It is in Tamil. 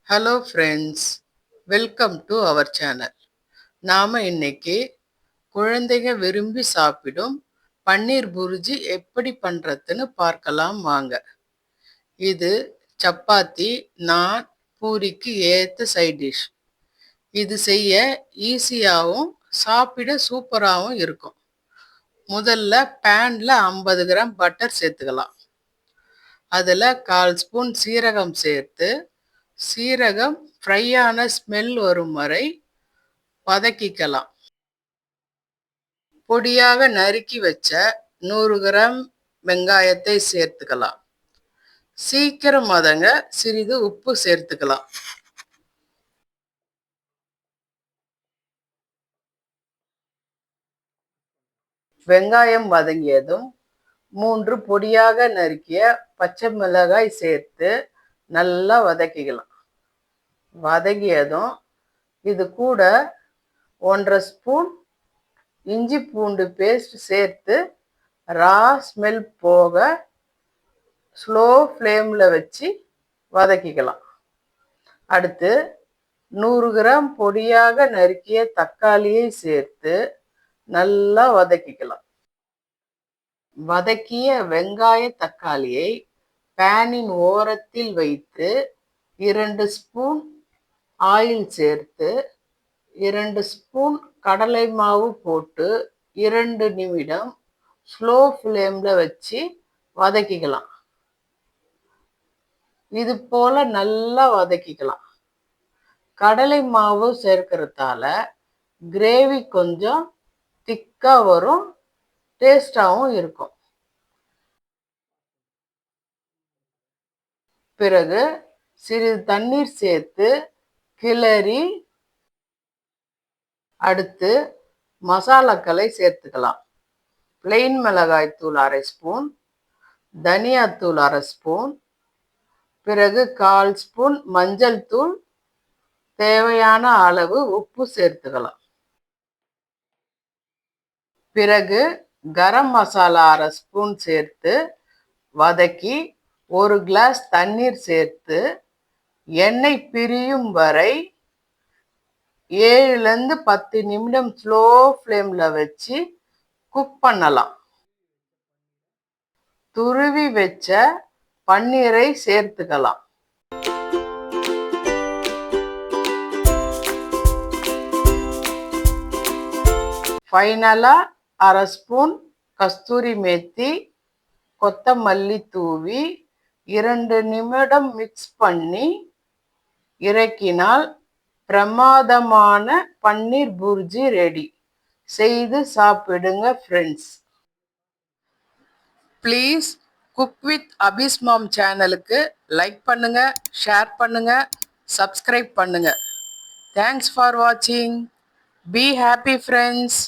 Hello friends, welcome to our channel. நாம் இன்னைக்கு குழந்தைங்க விரும்பி சாப்பிடும் பன்னீர் புர்ஜி எப்படி பண்ணுறதுன்னு பார்க்கலாம் வாங்க. இது சப்பாத்தி, நான், பூரிக்கு ஏற்ற சைட் டிஷ். இது செய்ய ஈஸியாகவும் சாப்பிட சூப்பராகவும் இருக்கும். முதல்ல பேனில் 50 கிராம் பட்டர் சேர்த்துக்கலாம். அதில் 1/4 ஸ்பூன் சீரகம் சேர்த்து சீரகம் ஃப்ரையான ஸ்மெல் வரும் வரை வதக்கிக்கலாம். பொடியாக நறுக்கி வச்ச 100 கிராம் வெங்காயத்தை சேர்த்துக்கலாம். சீக்கிரம் வதங்க சிறிது உப்பு சேர்த்துக்கலாம். வெங்காயம் வதங்கியதும் 3 பொடியாக நறுக்கிய பச்சை மிளகாய் சேர்த்து நல்லா வதக்கிக்கலாம். வதங்கியதும் இது கூட 1/2 ஸ்பூன் இஞ்சி பூண்டு பேஸ்ட் சேர்த்து ரா ஸ்மெல் போக ஸ்லோ ஃப்ளேமில் வச்சு வதக்கிக்கலாம். அடுத்து 100 கிராம் பொடியாக நறுக்கிய தக்காளியை சேர்த்து நல்லா வதக்கிக்கலாம். வதக்கிய வெங்காய தக்காளியை பேனின் ஓரத்தில் வைத்து 2 ஸ்பூன் ஆயில் சேர்த்து 2 ஸ்பூன் கடலை மாவு போட்டு 2 நிமிடம் ஸ்லோ ஃப்ளேமில் வச்சு வதக்கிக்கலாம். இது போல நல்லா வதக்கிக்கலாம். கடலை மாவு சேர்க்கறதால கிரேவி கொஞ்சம் திக்காக வரும், டேஸ்டாகவும் இருக்கும். பிறகு சிறிது தண்ணீர் சேர்த்து கிளறி அடுத்து மசாலாக்களை சேர்த்துக்கலாம். பிளெயின் மிளகாய்த்தூள் 1/2 ஸ்பூன், தனியாத்தூள் 1/2 ஸ்பூன், பிறகு 1/4 ஸ்பூன் மஞ்சள் தூள், தேவையான அளவு உப்பு சேர்த்துக்கலாம். பிறகு கரம் மசாலா 1/2 ஸ்பூன் சேர்த்து வதக்கி 1 கிளாஸ் தண்ணீர் சேர்த்து எண்ணெய் பிரியும் வரை 7லேருந்து 10 நிமிடம் ஸ்லோ ஃப்ளேமில் வச்சு குக் பண்ணலாம். துருவி வச்ச பன்னீரை சேர்த்துக்கலாம். ஃபைனலாக 1/2 ஸ்பூன் கஸ்தூரி மேத்தி, கொத்தமல்லி தூவி 2 நிமிடம் மிக்ஸ் பண்ணி இறக்கினால் பிரமாதமான பன்னீர் புர்ஜி ரெடி. செய்து சாப்பிடுங்க ஃப்ரெண்ட்ஸ். ப்ளீஸ் குக் வித் அபிஸ் மாம் சேனலுக்கு லைக் பண்ணுங்க, ஷேர் பண்ணுங்க, சப்ஸ்கிரைப் பண்ணுங்க. தேங்க்ஸ் ஃபார் வாட்சிங். Be happy friends.